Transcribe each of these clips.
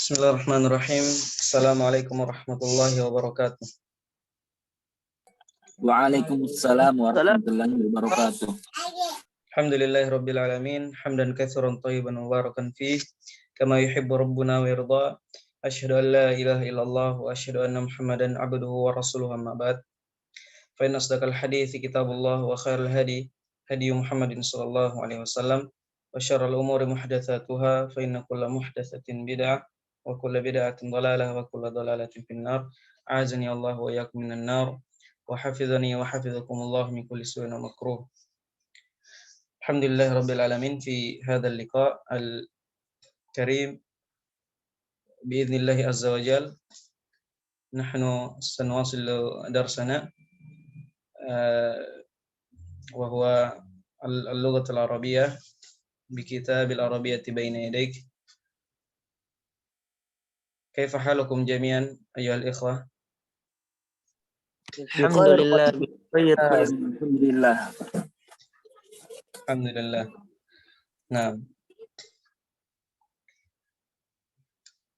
Bismillahirrahmanirrahim. Assalamualaikum warahmatullahi wabarakatuh. Waalaikumsalam warahmatullahi wabarakatuh. Alhamdulillahirabbil alamin, hamdan katsiran thayyiban mubarakan fih, kama yuhibbu rabbuna wa yarda. Asyhadu an la ilaha illallah wa asyhadu anna Muhammadan abduhu wa rasuluhu, amma ba'd. Fa inna asdaqal hadithi kitabullah wa khairal hadi hadi Muhammadin sallallahu alaihi wasallam wa syarrul umuri muhdatsatuha fa inna kulla muhdatsatin bid'ah wa kullu bid'atin dhalalah wa kullu dhalalatin finnar. A'azani Allah wa iyyakum minan nar wa hafizani wa hafizakumullah min kulli su'in wa makruh. Alhamdulillah rabbil alamin, fi hadzal liqa' al-karim bi'idznillah azza wa jal nahnu sanwasilu darsana wa huwa al-lughah al-arabiyyah bi kitab al-arabiyyah baina yadayk. Kaifa halukum jami'an ayyuhal ikhwah? Alhamdulillah. Alhamdulillah. Alhamdulillah. Nah,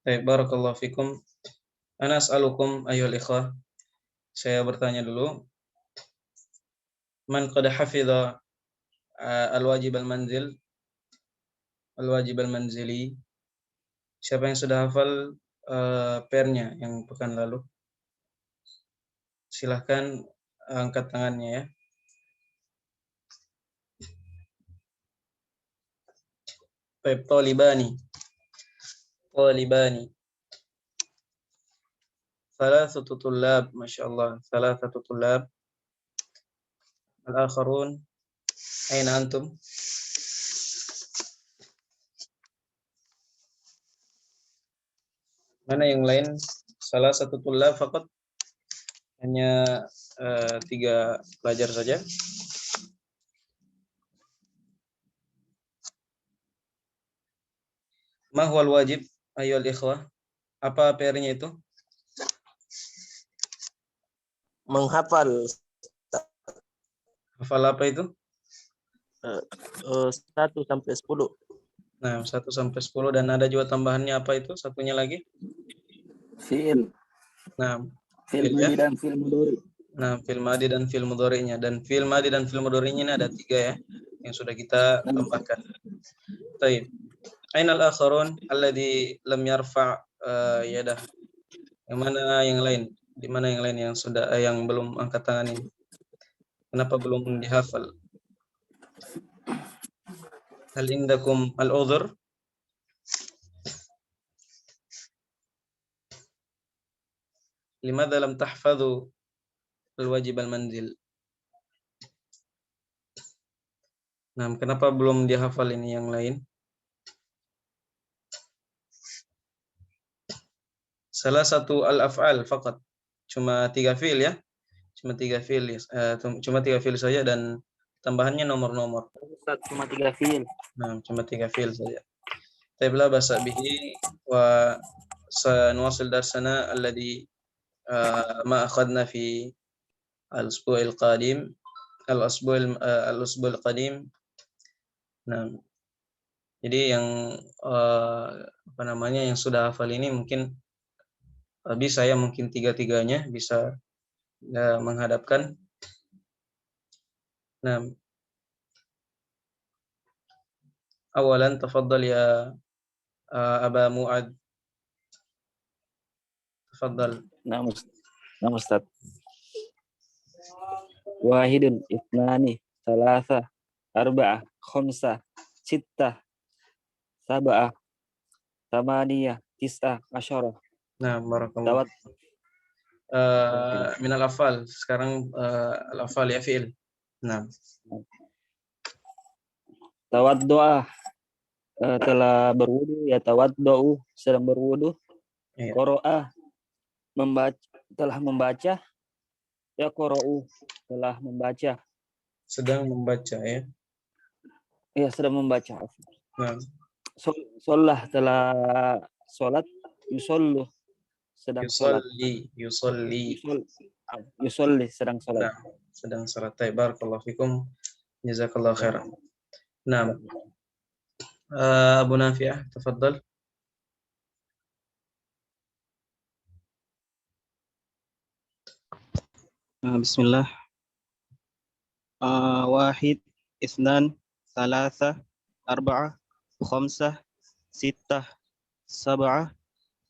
baik, barakallahu fikum. Ana as'alukum ayyuhal ikhwah. Saya bertanya dulu. Man qad hafidha al-wajib al-manzili. Siapa yang sudah hafal PR-nya yang pekan lalu? Silahkan angkat tangannya ya. Baik, talibani. Thalathatu tullab, masyaallah, thalathatu tullab. Al-akharun, aina antum? Mana yang lain? Salah satu tullab faqat, hanya 3 pelajar saja. Ma huwal wajib ayyuhal ikhwah? Apa PR-nya itu? Menghafal. Hafal apa itu? 1 sampai 10. Nah, 1 sampai 10, dan ada juga tambahannya apa itu? Satunya lagi? Fi'il. Nah, Fi'il madi dan fi'il mudhari. Nah, fi'il madi dan fi'il mudhari'nya. Dan fi'il madi dan fi'il mudhari'nya ini ada 3 ya, yang sudah kita tambahkan. Baik. Ainal akharun alladhi lam yarfa' yadah. Yang mana yang lain? Di mana yang lain yang sudah yang belum angkat tangan ini? Kenapa belum dihafal? Hal indakum al-udhur? Limadha lam tahfadhu al-wajib al-manzil? Nah, kenapa belum dihafal ini yang lain? Salah satu al-af'al faqat. Cuma 3 fi'il ya. Cuma 3 fi'il. Cuma 3 fi'il saja, dan tambahannya nomor-nomor. Cuma 3 fi'il. Nah, cuma 3 fi'il saja. Taibla basa bihi wa sanwasil darsana alladhi ma akhadna fi al-usbu'il qadim. Al-usbu'il qadim. Nah, jadi yang yang sudah hafal ini mungkin bisa ya, mungkin 3-3-nya bisa menghadapkan. Nah, awalan tafaddal ya Aba Mu'ad. Tafaddal. Nah, Ustaz. Wahidun, itnani, salasa, arba'ah, khamsah, sittah, sab'ah, tamaniyah, tis'ah, asyarah. Nah, barakallah. Minal afal. Sekarang al-afal ya, fi'il. Nah. Tawaddu'ah, telah berwudu, ya tawaddu'u, sedang berwudu. Iya. Qura'ah, telah membaca. Ya qura'u, telah membaca. Sedang membaca ya. Ya, sedang membaca. Nah. Sholah, telah sholat. Yusollu, sedang sholat. Yusolli, sedang sholat. Nah, sedang sholat. Barakallahu fikum. Jazakallahu khairan. Nah, Abu Nafi'ah, tafaddal. Bismillah. Wahid, isnan, salasa, arba'ah, khamsah, sittah, sab'ah,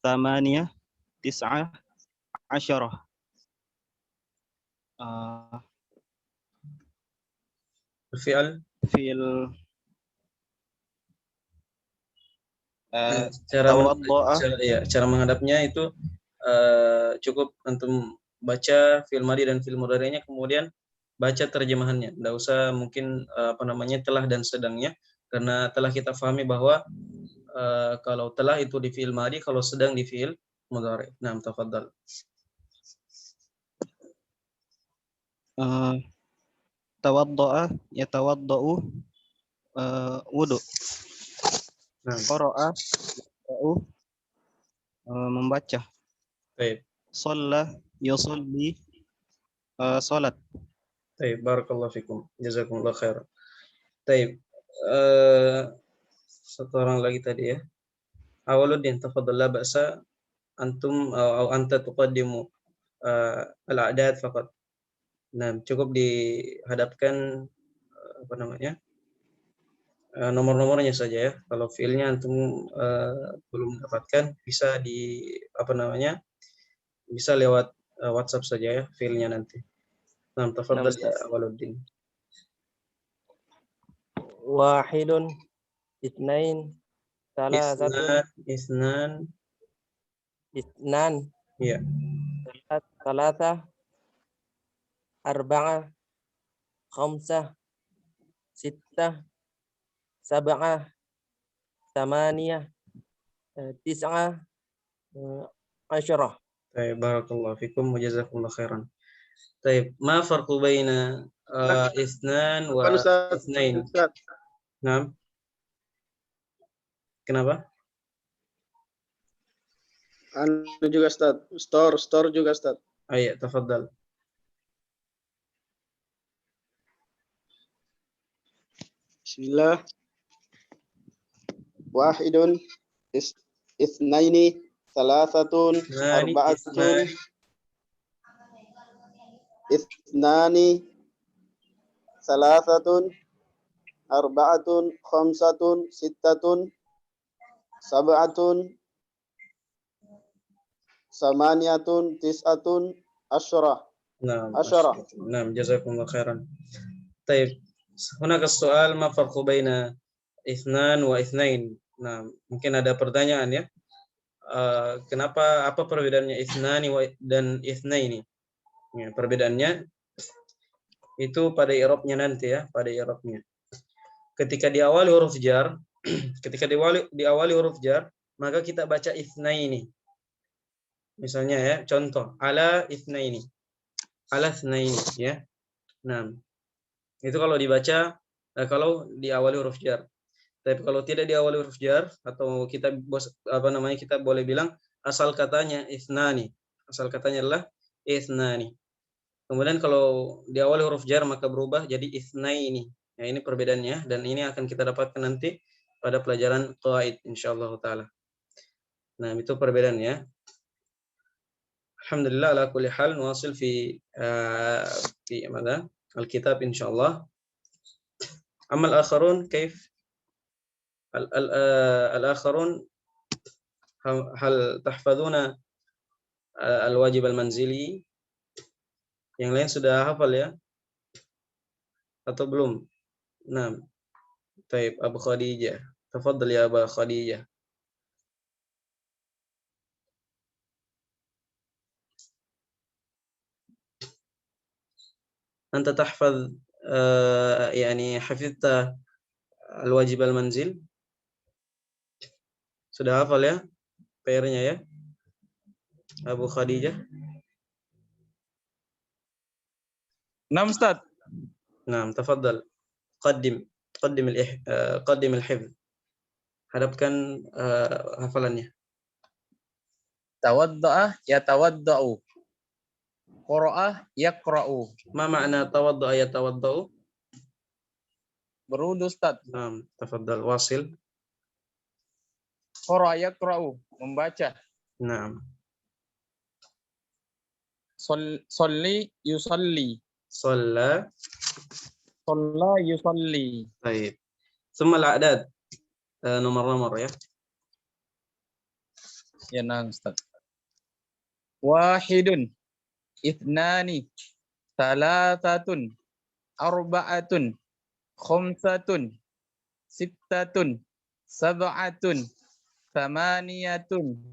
thamaniyah, tis'ah, asyarah. Fi'al. Fi'il Cara tawaddo'a. cara menghadapnya itu cukup antum baca fi'il madhi dan fi'il mudhari'nya, kemudian baca terjemahannya. Tidak usah mungkin telah dan sedangnya, karena telah kita pahami bahwa kalau telah itu di fi'il madhi, kalau sedang di fi'il mudhari'. Naam, tafadhal. Tawaddo'a, yatawadda'u, wudu. Qara'a, yaqra'u, membaca. Baik. Shalla, yusalli, salat. Baik, barakallahu fikum. Jazakumullah khairan. Baik. Satu orang lagi tadi ya. Awaluddin, tafadhal, la ba'sa antum atau anta tuqaddimu al-a'dad faqat. Nah, cukup dihadapkan nomor-nomornya saja ya. Kalau fiilnya antum belum mendapatkan, bisa bisa lewat WhatsApp saja ya fiilnya nanti. Nah, tafadhal ya Awaluddin. Wahidun, itsnain, salasatun, Isnan. Ya. Salasa, arba'ah, khamsah, sittah, sab'ah, thamaniyah, tis'ah, asyarah. Baik, barakallahu fikum wa jazakumullah khairan. Baik, ma farqu baina isnan wa itsnain? Naam. Kenapa? Anu juga Ustaz, store juga Ustaz. Iya, tafadhal. Bismillah. Wahidun, itsnaini, salasatun, arba'atun, ithnani, salasatun, arba'atun, khamsatun, sittatun, sab'atun, samaniyatun, tis'atun, asyarah. Naam, jazakumullah khairan. Baik, hunaka soal, ma farqu baina itsnan wa itsnain? Nah, mungkin ada pertanyaan ya. Apa perbedaannya itsnani dan itsnaini? Ya, perbedaannya itu pada i'rabnya nanti ya, pada i'rabnya. Ketika diawali huruf jar, diawali huruf jar, maka kita baca itsnaini. Misalnya ya, contoh, ala itsnaini. Ala itsnaini ya. Nah, itu kalau dibaca kalau diawali huruf jar. Tapi kalau tidak diawali huruf jar, atau kita boleh bilang asal katanya itsnani. Asal katanya adalah itsnani. Kemudian kalau diawali huruf jar maka berubah jadi itsnaini. Nah, ini perbedaannya, dan ini akan kita dapatkan nanti pada pelajaran qawaid insyaallah taala. Nah, itu perbedaannya. Alhamdulillah ala kulli hal nuwasil fi al-kitab insyaallah. Amal akharun kaif? Al-akharun hal tahfadzuna al-wajib al-manzili? Yang lain sudah hafal ya? Atau belum? Nah, baik, Abu Khadijah. Tafadhal ya Abu Khadijah. Anta tahfadz hafidta al-wajib al-manzil? Sudah hafal ya PR-nya ya? Abu Khadijah. Naam Ustaz. Naam, tafadhal. Qaddim al-hifz. Hadapkan hafalannya. Tawadda'a yatawadda'u. Qara'a yaqra'u. Ma makna tawadda'a yatawadda'u? Berwudu Ustaz. Naam, tafadhal, wasil. Qara'a yaqra'u, membaca. Naam. Solli yusolli. Shalla. Sholla yusolli. Baik. Summa al-a'dad. Nomor-nomor ya. Ya, nah, Ustaz. Wahidun, ithnani, salasatun, arba'atun, khamsatun, sittatun, sab'atun, thamaniyatun,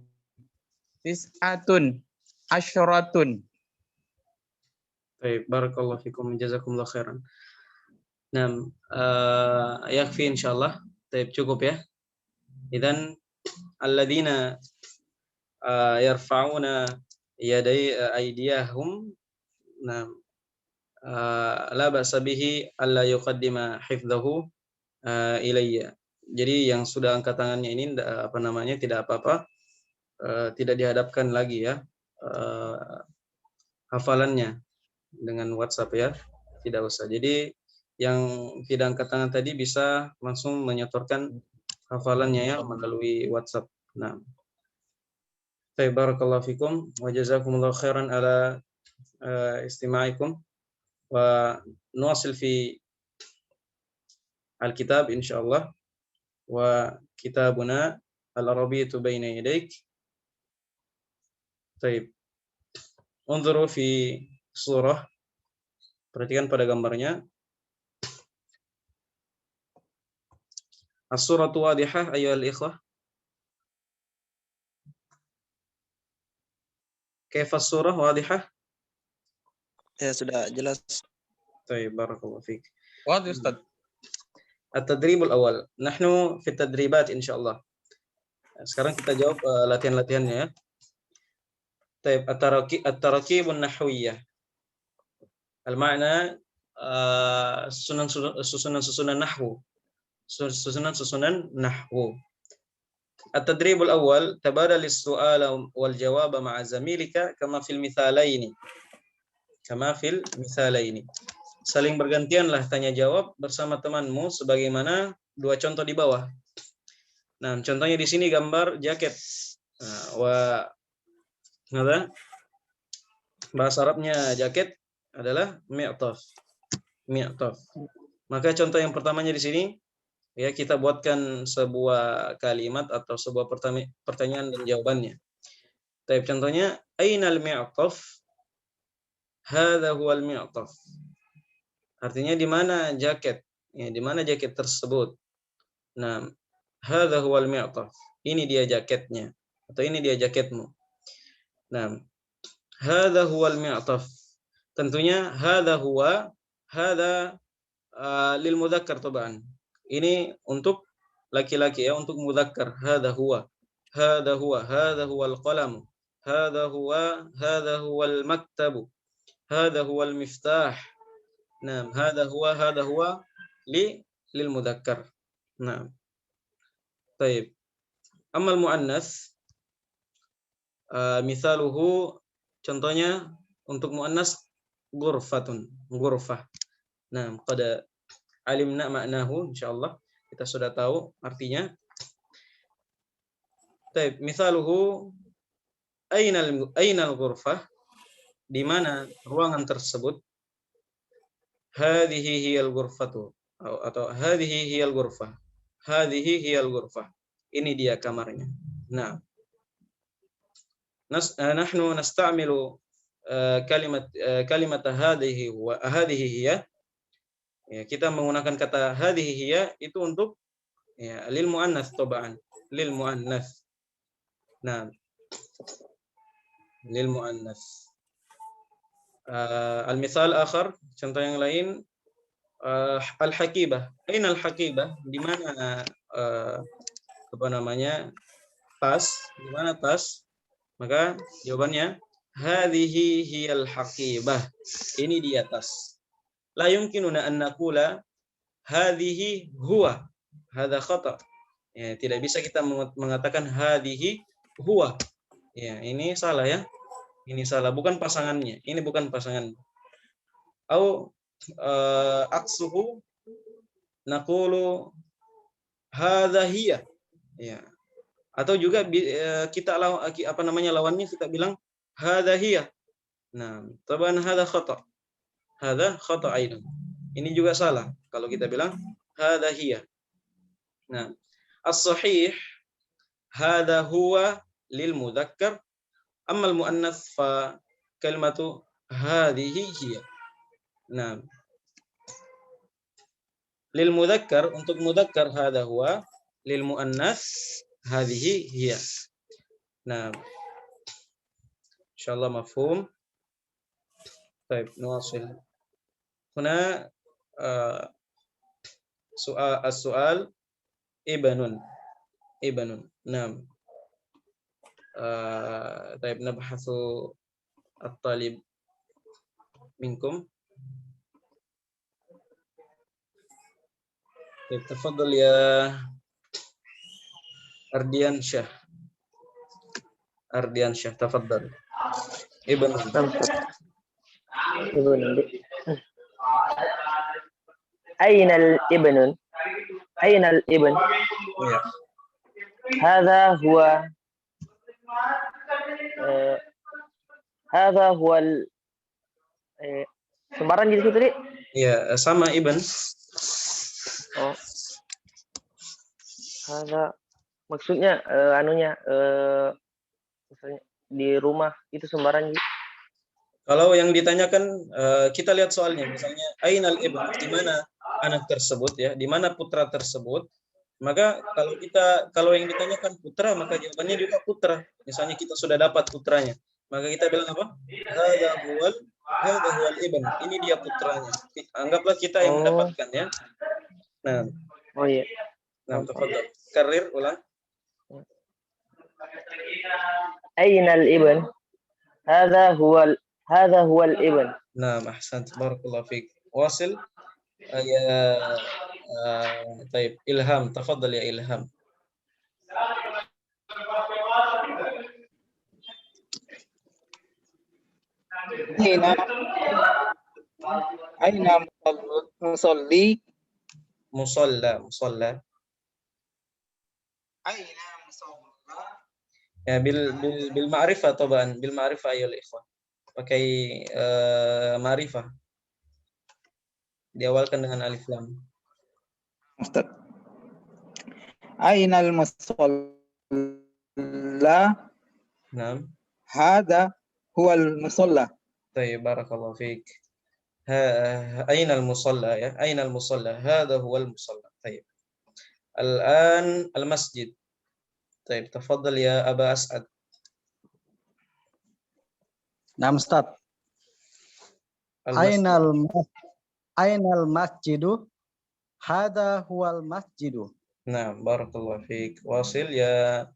tis'atun, asyaratun. Baik, barakallahu fikum, jazakumullah khairan. Nah, yakfi insyaallah. Baik, cukup ya. Idzan alladzina yarfa'una aydiyahum, nah, la ba'sa bihi alla yuqaddima hifdhahu ilayya. Jadi yang sudah angkat tangannya ini tidak apa-apa, tidak dihadapkan lagi ya hafalannya dengan WhatsApp ya, tidak usah. Jadi yang tidak angkat tangan tadi bisa langsung menyetorkan hafalannya ya melalui WhatsApp. Nah, barakallahu fikum wa jazakumullahu khairan ala istima'ikum wa nuwasil fi al-kitab insyaallah wa kitabuna al-arabiyyatu baina yadayk. Baik. Unzuru fi surah. Perhatikan pada gambarnya. As-suratu wadihah ayyuhal ikhwah. Kaifa as-surah wadihah? Ya sudah jelas. Baik, barakallahu fiik. Wadih, Ustaz. At-tadribul awal. Nahnu fi tadribat insyaallah. Sekarang kita jawab latihan-latihannya ya. Taib at-tarakibun nahwiyah. Al-ma'na susunan nahwu. Susunan nahwu. At-tadribul awal tabadal as-su'ala wal jawab ma'a zamilika kama fil mithalaini. Saling bergantianlah tanya jawab bersama temanmu sebagaimana dua contoh di bawah. Nah, contohnya di sini gambar jaket. Bahasa Arabnya jaket adalah mi'taf. Maka contoh yang pertamanya di sini ya kita buatkan sebuah kalimat atau sebuah pertanyaan dan jawabannya. Tapi contohnya ainal mi'taf? Hadza huwal mi'taf. Artinya di mana jaket? Ya, di mana jaket tersebut? Nah, hadza huwal mi'taf. Ini dia jaketnya atau ini dia jaketmu. Nah, hadza huwal mi'taf. Tentunya hadza lil mudzakkar taban. Ini untuk laki-laki ya, untuk mudzakkar. Hadza huwal qalam. Hadza huwal maktabu. Hadza huwal miftah. Nah, hadza huwa lil mudzakkar. Nah. Baik. Amal muannas misaluhu, contohnya untuk muannas ghurfah. Nah, qad alimna ma'nahu, insyaallah kita sudah tahu artinya. Baik, misaluhu ainal ghurfah? Di mana ruangan tersebut? Hadhihi hiyal ghurfatu atau hadhihi hiyal ghurfah. Hadhihi hiyal ghurfah. Ini dia kamarnya. Nah, nahnu nasta'milu kalimat hadhihi wa hadhihi hiya. Ya, kita menggunakan kata hadhihi hiya itu untuk ya lil muannats tabaan, lil muannats. Nah, lil muannats. Al-misal akhar, contoh yang lain, al-haqibah. Aina al-haqibah? Di mana tas? Di mana tas? Maka jawabannya hadhihi hiyal haqibah. Ini di atas. La yumkinuna an naqula hadhihi huwa. Hadza khata. Ya, tidak bisa kita mengatakan hadhihi huwa. Ya, ini salah ya. Ini salah, bukan pasangannya. Ini bukan pasangan. Au aksuhu naqulu hadza hiya. Ya. Atau juga kita lawannya kita bilang hadza hiya. Nah, taban hada khata. Hada khata aidan. Ini juga salah kalau kita bilang hada hiya. Nah, as-sahih hada huwa lil mudzakkar amma al muannats fa kalimatu hadhihi hiya. Nah, lil mudzakkar untuk mudzakkar hada huwa, lil muannats hadhihi hiya. Nah, insyaallah mafhum. Baik, nuwasil. Huna soal ibnun. Naam. طيب نبحث الطالب منكم. طيب تفضل يا أرديان شاه. تفضل. ابن. أين الابن؟ أين الابن؟ Ya. هذا هو sembarang di situ, Dik? Ya, sama ibn. Oh. Hada maksudnya misalnya di rumah itu sembarang. Kalau yang ditanyakan kita lihat soalnya, misalnya ainal ibn, di mana anak tersebut ya, di mana putra tersebut, maka kalau yang ditanyakan putra, maka jawabannya juga putra. Misalnya kita sudah dapat putranya, maka kita bilang apa? Hadza huwal ibn. Ini dia putranya. Anggaplah kita yang mendapatkan ya. Nah. Oh iya. Nah, tafadhal. Karir ulang. Ainal ibn? Hadza huwal ibn. Nah, ahsant. Barakallahu fiik. Wasil. طيب إلهام تفضل يا إلهام. أين مصلي؟ مصلى. أين مصلى؟ Ya bil ma'rifah طبعا bil ma'rifah ya ikhwan. Pakai ma'rifah. Diawalkan dengan alif lam. Ustaz. Ainal musalla? Naam. Hada huwal musalla. طيب بارك الله فيك. أين المصلى يا أين المصلى؟ هذا هو المصلى. طيب. الآن المسجد. طيب تفضل يا أبا أسعد. Naam, Ustaz. Ainal masjidu? Hada huwal masjidu. نعم بارك الله فيك. واصل يا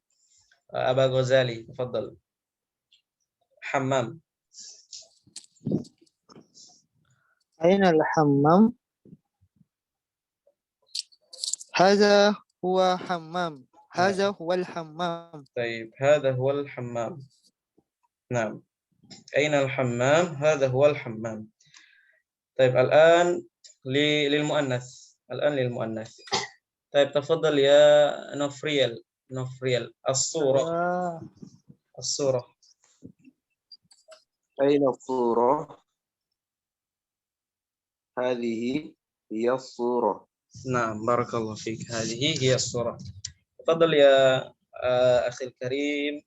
أبا غزالي تفضل. حمام. أين الحمام؟ هذا هو حمام. هذا هو الحمام. طيب هذا هو الحمام. نعم. أين الحمام؟ هذا هو الحمام. طيب الآن للمؤنث. طيب تفضل يا نوفريل. الصورة. أين الصورة؟ هذه هي الصورة. نعم بارك الله فيك. هذه هي الصورة. تفضل يا أخي الكريم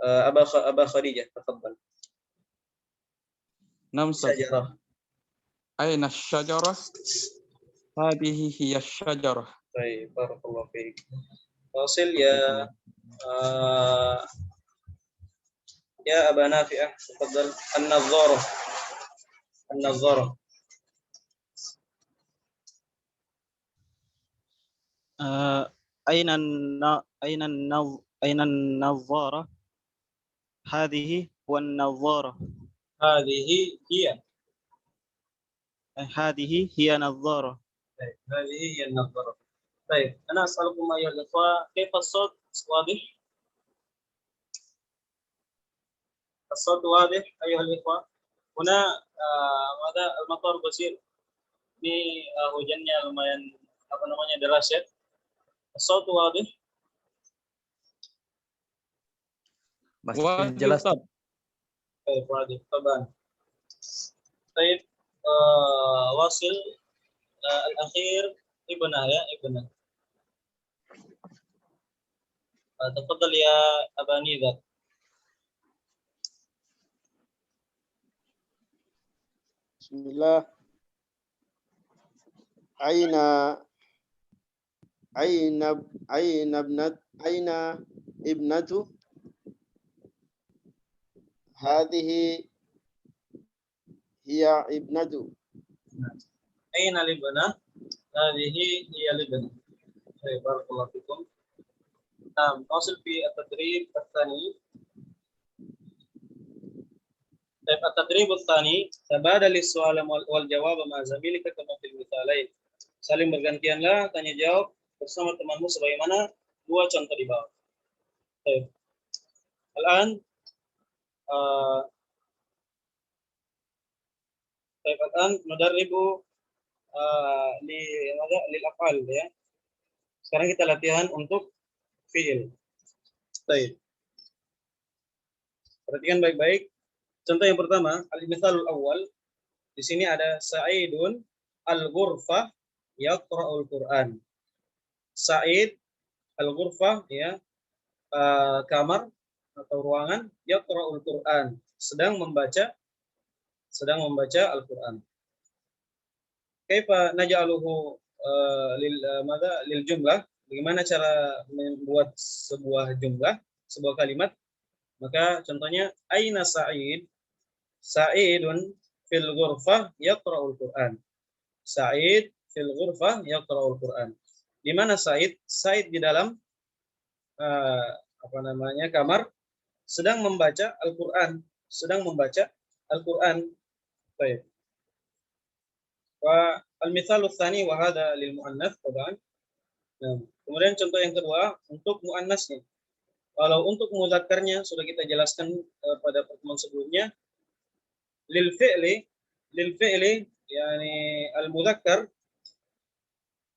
أبا خديجة تفضل. نعم. شجرة. أين الشجرة؟ هذه هي الشجرة. طيب بارك الله فيك. واصل يا أبا نافع تفضل. النظارة. أين النظارة؟ هذه هو النظارة. هذه هي نظارة. طيب هذه هي النظارة. طيب أنا أسألكم أيها الأخوة كيف الصوت واضح؟ الصوت واضح أيها الأخوة. هنا هذا المطار بسيط. Ini hujannya lumayan deras ya. الصوت واضح؟ Masih jelas. Baik, wajib taban. Baik, wasil al-akhir ibnah ya, ibnah. تفضل يا أبا نيذر. Bismillah. Aina aina aina ibnatu hadhihi hiya ibnatu. أين الابنة؟ هذه هي الابنة. طيب بارك الله فيكم. نعم نصل في التدريب الثاني. طيب التدريب الثاني تبادل السؤال والجواب مع زميلك كما في المثالين. Saling bergantianlah tanya jawab bersama temanmu sebagaimana dua contoh di bawah. طيب الآن طيب الآن ندرب للأفعال ya. Sekarang kita latihan untuk fi'il. Baik. Perhatikan baik-baik. Contoh yang pertama, al-mithalul awal. Di sini ada Sa'idun al-ghurfah yaqra'ul Qur'an. Sa'id al-ghurfah ya, kamar atau ruangan, yaqra'ul Qur'an, sedang membaca Al-Qur'an. Kaifa naj'aluhu lil jumlah? Bagaimana cara membuat sebuah jumlah, sebuah kalimat? Maka contohnya aina Sa'id? Sa'idun fil ghurfah yaqra'ul Qur'an. Sa'id fil ghurfah yaqra'ul Qur'an. Di mana Sa'id? Sa'id di dalam kamar sedang membaca Al-Qur'an, Baik. Wa al-mithalu tsani wa hadha lil muannats taban. Nah, kemudian contoh yang kedua untuk muannasnya. Kalau untuk mudzakarnya sudah kita jelaskan pada pertemuan sebelumnya. Lil fi'li yani al-mudzakkar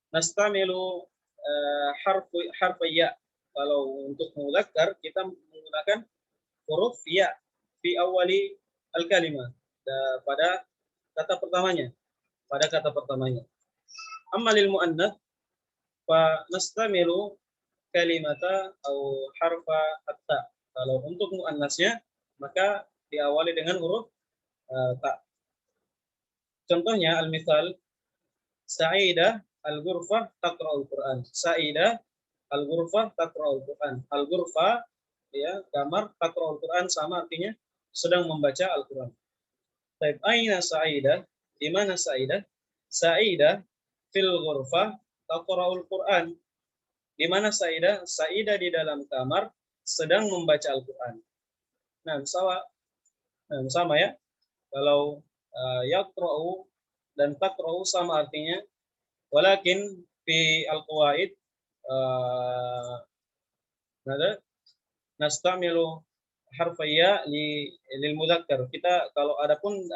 nastamilu harf ya. Kalau untuk mudzakkar kita menggunakan huruf ya fi awali al-kalimah pada kata pertamanya. Amma lil muannats fa nastamilu kalimata atau harfa at-ta. Kalau untuk muannasnya maka diawali dengan huruf ta. Contohnya al-mithal Sa'idah al-ghurfah taqra'ul Qur'an. Sa'idah al-ghurfah taqra'ul Qur'an. Al-ghurfah ya, kamar, taqra'ul Qur'an sama artinya sedang membaca Al-Qur'an. Baik, aina Sa'idah? Di mana Sa'idah? Sa'idah fil ghurfah taqra'ul Qur'an. Di mana Sa'idah? Sa'idah di dalam kamar sedang membaca Al-Qur'an. Nah, sama ya. Kalau yaqra'u dan taqra'u sama artinya. Walakin fi al-qawaid nastamilu harfaya lil mudzakkar. Kita kalau adapun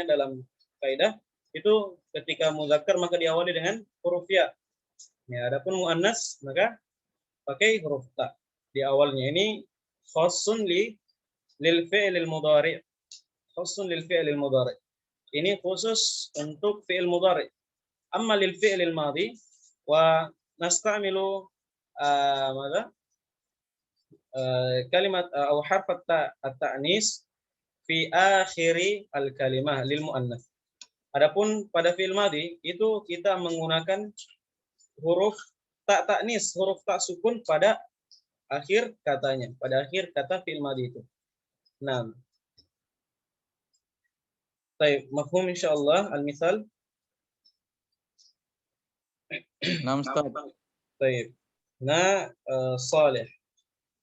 dalam kaidah itu ketika mudzakkar maka diawali dengan huruf ya. Ya, adapun muannas maka pakai huruf ta di awalnya. Ini khassun lil fi'lil mudhari'. Khassun lil fi'lil mudhari'. Ini khusus untuk fi'il mudhari'. Amma lil fi'lil madhi wa nastamilu kalimat atau harf at-ta'nis fi akhiri al-kalimah lil muannats. Adapun pada fi'il madhi itu kita menggunakan huruf ta ta'nis, huruf ta sukun pada akhir katanya, pada akhir kata fi'il madhi itu. Nah. Baik, mafhum insyaallah al-mithal. Naam Ustaz. Baik. Nah, Salih.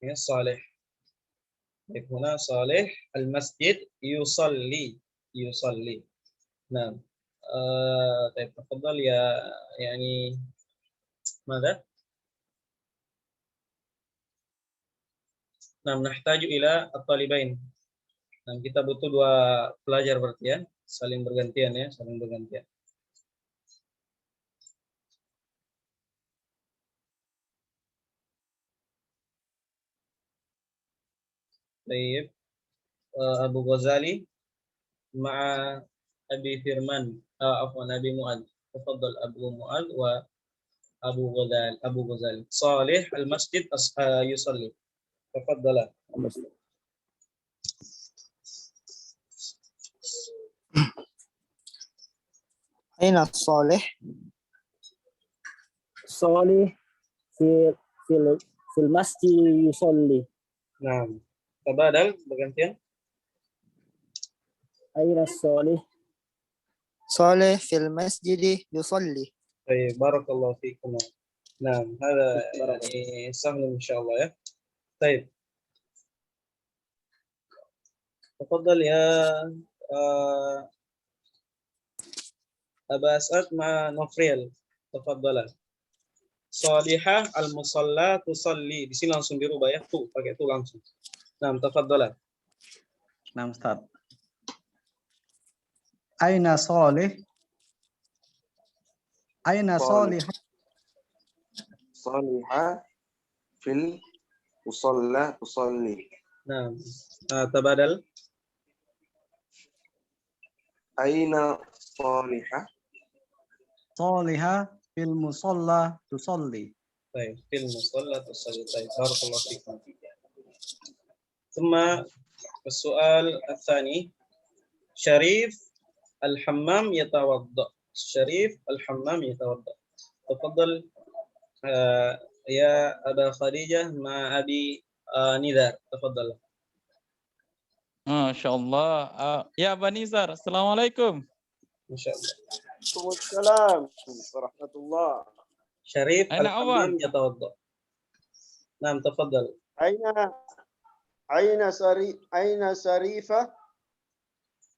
Ya, Salih. Baik, huna Salih al-masjid yusalli. Nah, طيب تفضل يا يعني ماذا؟ Nah, nahtaju ila at-talibain. Nah, kita butuh dua pelajar berarti ya, saling bergantian. Baik. Abu Ghazali ma'a Abi Firman, afwan Abi Mu'ad. Tafadhal Abu Mu'ad wa Abu Ghazali. Salih al-masjid yusalli. Tafadhala. أين الصالح؟ صالح في المسجد يصلي. Nah, tabadal bergantian. أين الصالح؟ صالح في المسجد يصلي. Baik, barakallahu fiikum. Nah, hada yani sahل إن شاء الله ya. Baik. Tafadhal ya Aba As'ad ma Nofriel. Tafadhal. Salihah al-musalla tusalli. Di sini langsung dirubah ya, tuh pakai tuh langsung. Nah, tafadhal. Nah, Ustaz. Aina Salih? Aina Salih? Salihah fil musalla tusalli. Nah, tabadal. Aina salihah? Salihah fil musalla tusalli. Baik, fil musalla tusalli. Baik, barakallahu fikum. ثم السؤال الثاني شريف الحمام يتوضأ. شريف الحمام يتوضأ. تفضل يا أبا خديجة مع أبي نذار. تفضل. ما شاء الله. يا أبا نزار، السلام عليكم. ما شاء الله. Waalaikumsalam warahmatullah. شريف أين الحمام أول؟ يتوضأ. نعم تفضل. Aina Sarifah?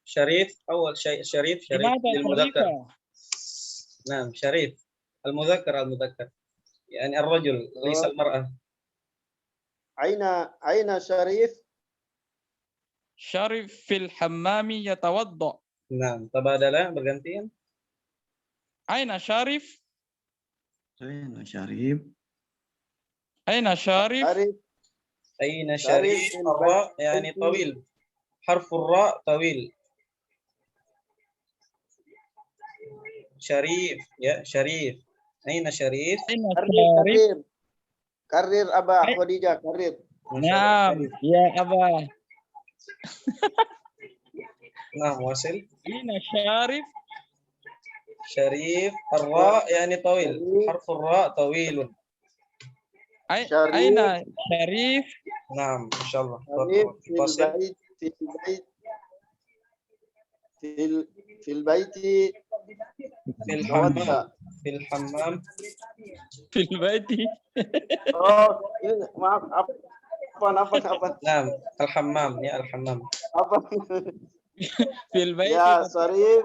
شريف أول شيء شريف لماذا للمذكر. خليفة؟ نعم شريف المذكر يعني الرجل ليس المرأة. Aina Sharif? شريف في الحمام يتوضأ. نعم تبادلا bergantian. أين شريف؟ Aina Syarif? أين شريف؟ أين شريف؟ الراء يعني طويل. حرف الراء طويل. شريف يا شريف. أين شريف؟ أين شريف؟ Karir Aba Khadijah, karir. نعم يا أبا. نعم واصل. أين شريف؟ شريف الراء يعني طويل. حرف الراء طويل. أين شريف؟ نعم إن شاء الله. Sharif fil baiti في الحمام. في الحمام. في البيت. Oh, ini maaf, apa? نعم الحمام يا الحمام. Apa? في البيت. Ya, Sharif.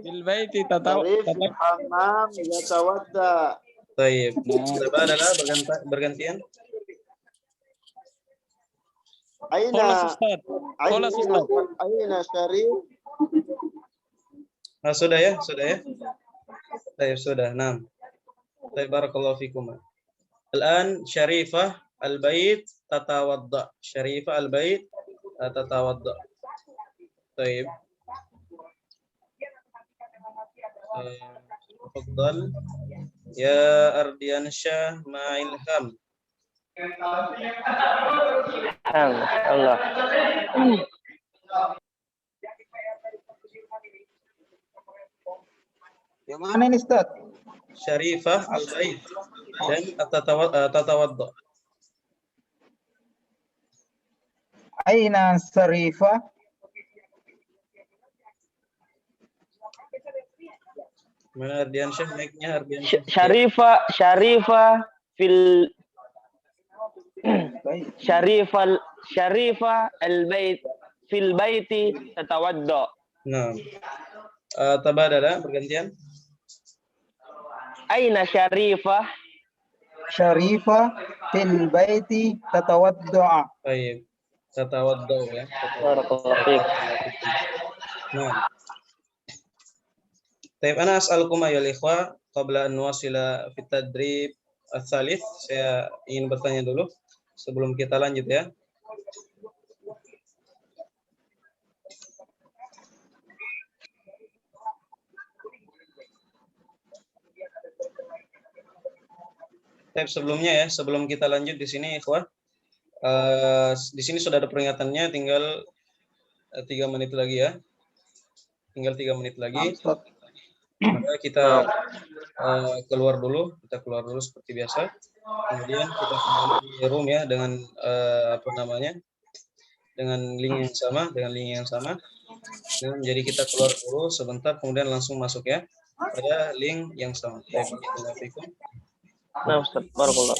في البيت Sharif fil hammam yatawadda. طيب. تبادلا bergantian. Aina Sharif? Sudah ya? Baik, sudah. Nah. Baik, barakallahu fikum. Al-an Syarifah al-bait tatawadda. Syarifah al-bait tatawadda. Baik. Tafadhal ya Ardiansyah ma Ilham. Allah. Yang mana ini, Ustaz? Syarifah al-bait dan tatawadda. Aina Sarifah? Mana Ardiansyah naiknya Ardiansyah? Syarifah fil Syarifah al-bait fil baiti tatawadda. Nah. Tabadala bergantian. Aina Syarifah? Syarifah fil baiti tatawadda. Baik. Tatawadda ya. Barakallahu fiik. Nah. Baik, ana as'alukum ayyuhal ikhwa qabla an nuwasila fi tadrib ats-tsalits. Saya ingin bertanya dulu sebelum kita lanjut ya. Tapi sebelumnya ya, sebelum kita lanjut di sini, ikhwan, di sini sudah ada peringatannya, tinggal 3 menit lagi ya. Tinggal 3 menit lagi. Maka kita keluar dulu seperti biasa. Kemudian kita kembali di room ya dengan dengan link yang sama. Dan jadi kita keluar dulu sebentar, kemudian langsung masuk ya pada link yang sama. Nah, Ustaz, barakallah.